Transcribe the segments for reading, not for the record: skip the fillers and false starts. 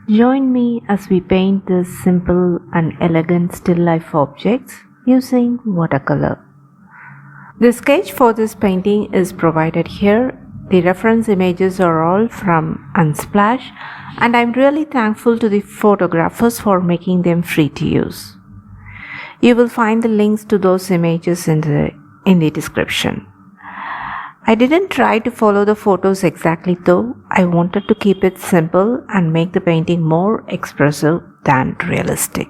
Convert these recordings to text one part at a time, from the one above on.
Join me as we paint these simple and elegant still life objects using watercolor. The sketch for this painting is provided here. The reference images are all from Unsplash, and I'm really thankful to the photographers for making them free to use. You will find the links to those images in the description. I didn't try to follow the photos exactly though. I wanted to keep it simple and make the painting more expressive than realistic.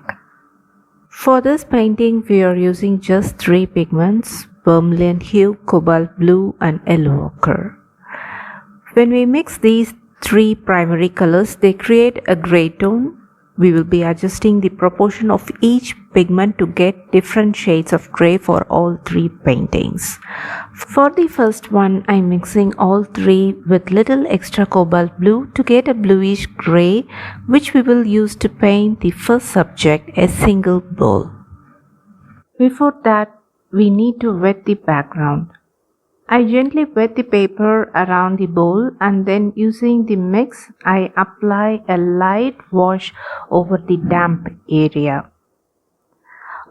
For this painting, we are using just 3 pigments: vermilion hue, cobalt blue and yellow ochre. When we mix these 3 primary colors, they create a gray tone. We will be adjusting the proportion of each pigment to get different shades of gray for all 3 paintings. For the first one, I'm mixing all 3 with little extra cobalt blue to get a bluish gray, which we will use to paint the first subject, a single bowl. Before that, we need to wet the background. I gently wet the paper around the bowl and then using the mix, I apply a light wash over the damp area.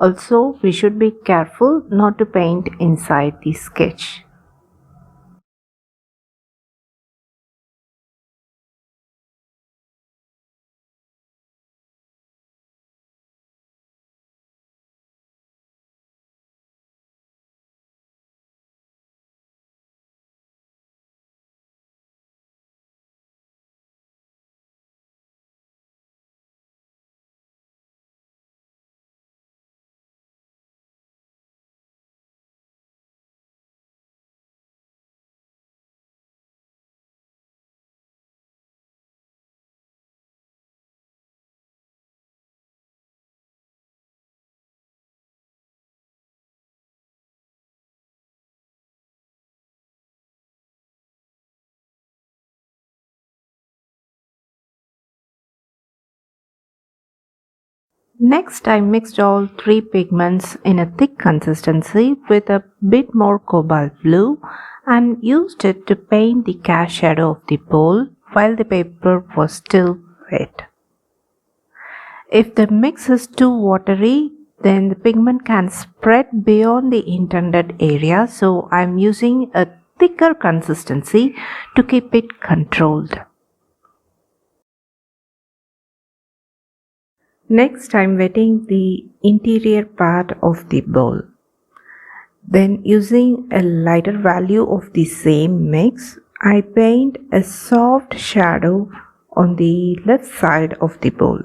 Also, we should be careful not to paint inside the sketch. Next, I mixed all 3 pigments in a thick consistency with a bit more cobalt blue and used it to paint the cast shadow of the bowl while the paper was still wet. If the mix is too watery, then the pigment can spread beyond the intended area, so I'm using a thicker consistency to keep it controlled. Next, I'm wetting the interior part of the bowl. Then, using a lighter value of the same mix, I paint a soft shadow on the left side of the bowl.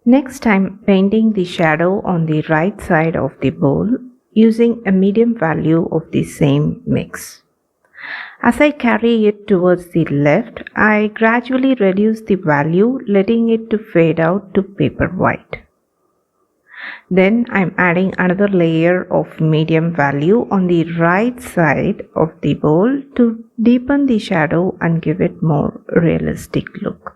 Next, I'm painting the shadow on the right side of the bowl using a medium value of the same mix. As I carry it towards the left, I gradually reduce the value, letting it to fade out to paper white. Then I'm adding another layer of medium value on the right side of the bowl to deepen the shadow and give it more realistic look.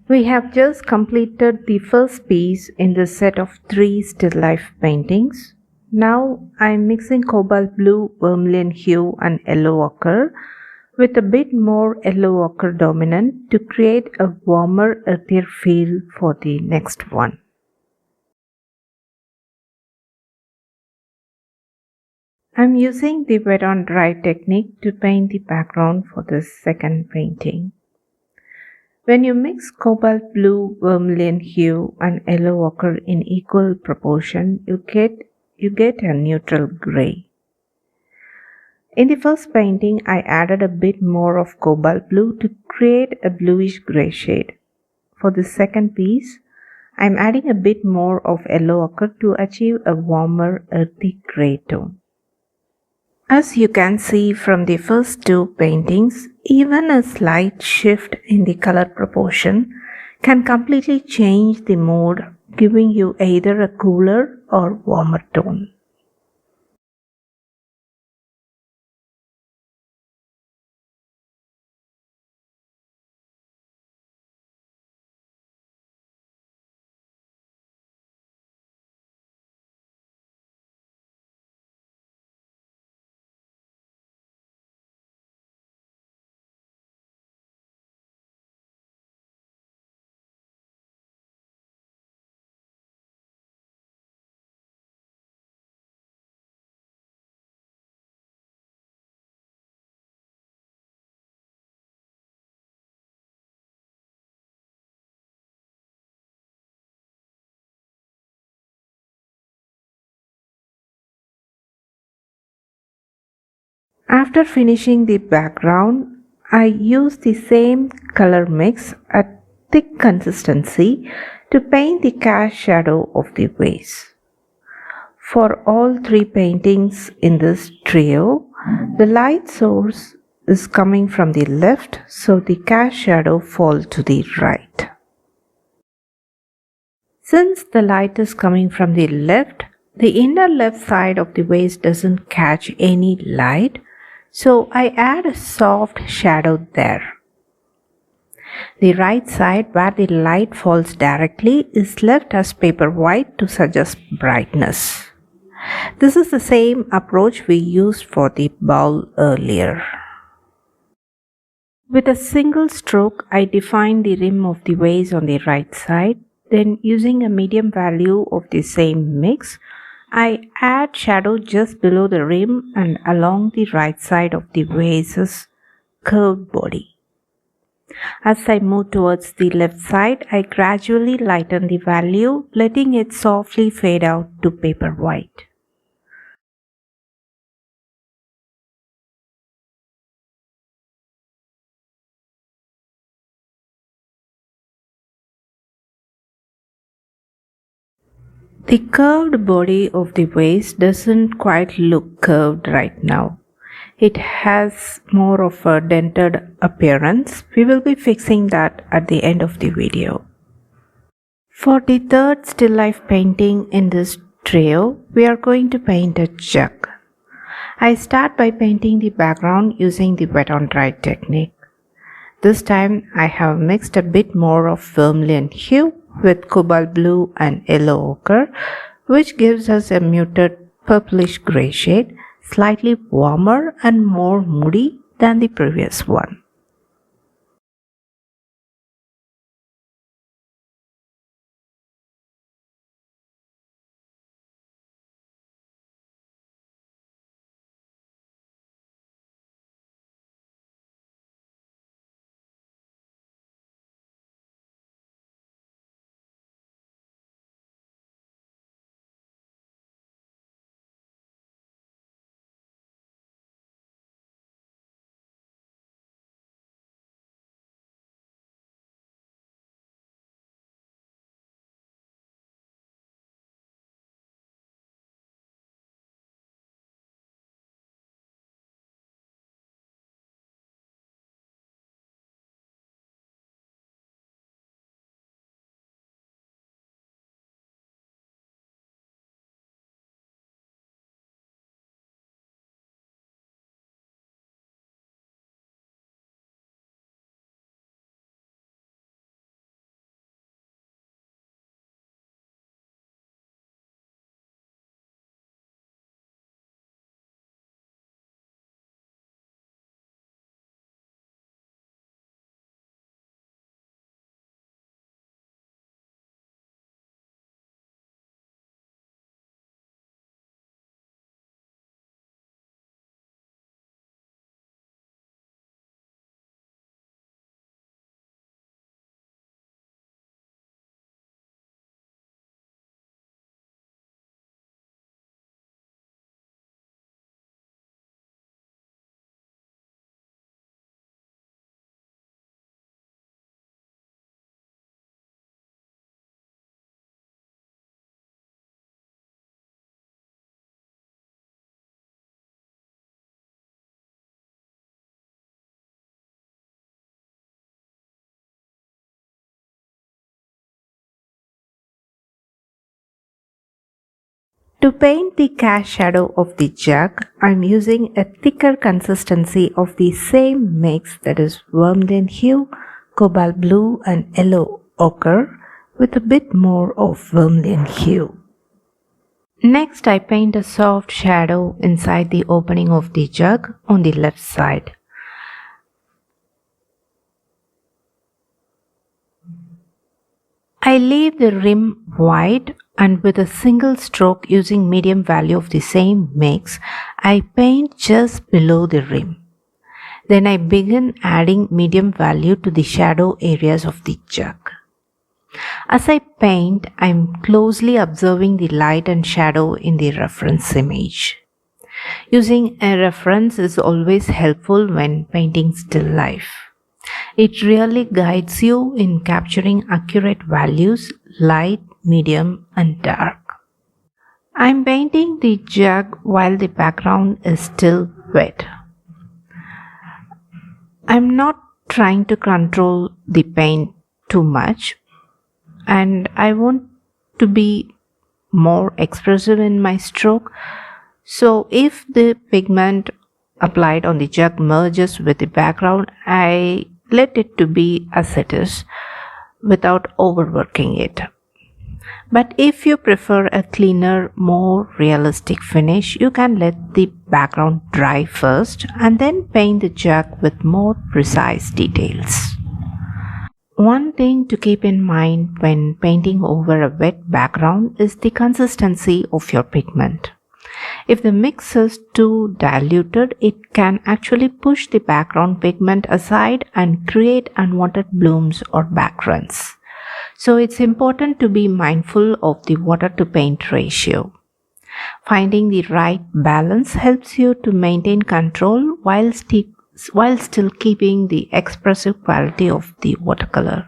We have just completed the first piece in the set of 3 still life paintings. Now I am mixing cobalt blue, vermilion hue and yellow ochre with a bit more yellow ochre dominant to create a warmer, earthier feel for the next one. I am using the wet on dry technique to paint the background for this second painting. When you mix cobalt blue, vermilion hue and yellow ochre in equal proportion, you get a neutral gray. In the first painting, I added a bit more of cobalt blue to create a bluish gray shade. For the second piece, I'm adding a bit more of yellow ochre to achieve a warmer earthy grey tone. As you can see from the first two paintings, even a slight shift in the color proportion can completely change the mood, giving you either a cooler or warmer tone. After finishing the background, I use the same color mix at thick consistency to paint the cast shadow of the vase. For all three paintings in this trio, the light source is coming from the left, so the cast shadow falls to the right. Since the light is coming from the left, the inner left side of the vase doesn't catch any light, so I add a soft shadow there. The right side where the light falls directly is left as paper white to suggest brightness. This is the same approach we used for the bowl earlier. With a single stroke, I define the rim of the vase on the right side. Then, using a medium value of the same mix, I add shadow just below the rim and along the right side of the vase's curved body. As I move towards the left side, I gradually lighten the value, letting it softly fade out to paper white. The curved body of the vase doesn't quite look curved right now. It has more of a dented appearance. We will be fixing that at the end of the video. For the third still life painting in this trio, we are going to paint a jug. I start by painting the background using the wet on dry technique. This time I have mixed a bit more of vermilion hue with cobalt blue and yellow ochre, which gives us a muted purplish grey shade, slightly warmer and more moody than the previous one. To paint the cast shadow of the jug, I'm using a thicker consistency of the same mix, that is vermilion hue, cobalt blue and yellow ochre with a bit more of vermilion hue. Next, I paint a soft shadow inside the opening of the jug on the left side. I leave the rim white, and with a single stroke using medium value of the same mix, I paint just below the rim. Then I begin adding medium value to the shadow areas of the jug. As I paint, I am closely observing the light and shadow in the reference image. Using a reference is always helpful when painting still life. It really guides you in capturing accurate values, light, medium, and dark. I am painting the jug while the background is still wet. I am not trying to control the paint too much, and I want to be more expressive in my stroke. So if the pigment applied on the jug merges with the background, I let it to be as it is without overworking it. But if you prefer a cleaner, more realistic finish, you can let the background dry first and then paint the jug with more precise details. One thing to keep in mind when painting over a wet background is the consistency of your pigment. If the mix is too diluted, it can actually push the background pigment aside and create unwanted blooms or backgrounds. So it's important to be mindful of the water to paint ratio. Finding the right balance helps you to maintain control while still keeping the expressive quality of the watercolor.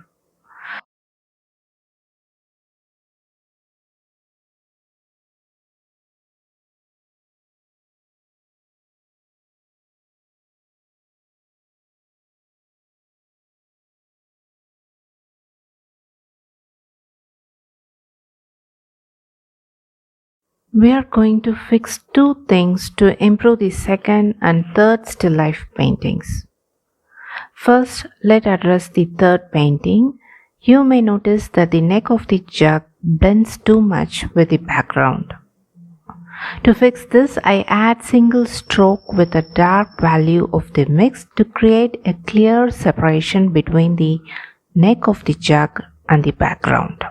We are going to fix two things to improve the second and third still life paintings. First, let's address the third painting. You may notice that the neck of the jug blends too much with the background. To fix this, I add single stroke with a dark value of the mix to create a clear separation between the neck of the jug and the background.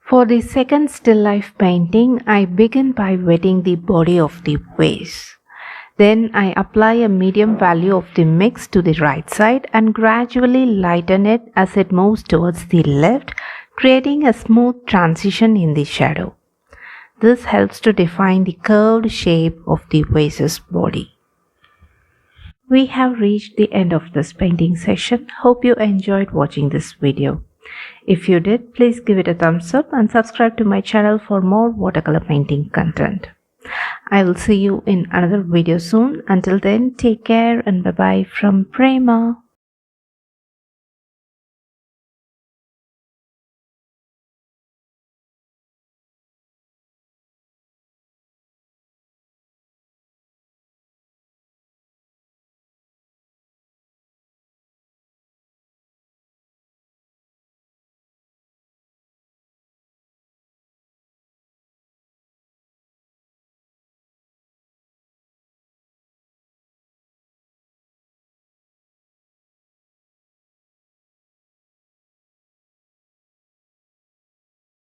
For the second still life painting, I begin by wetting the body of the vase. Then I apply a medium value of the mix to the right side and gradually lighten it as it moves towards the left, creating a smooth transition in the shadow. This helps to define the curved shape of the vase's body. We have reached the end of this painting session. Hope you enjoyed watching this video. If you did, please give it a thumbs up and subscribe to my channel for more watercolor painting content. I will see you in another video soon. Until then, take care and bye-bye from Prema.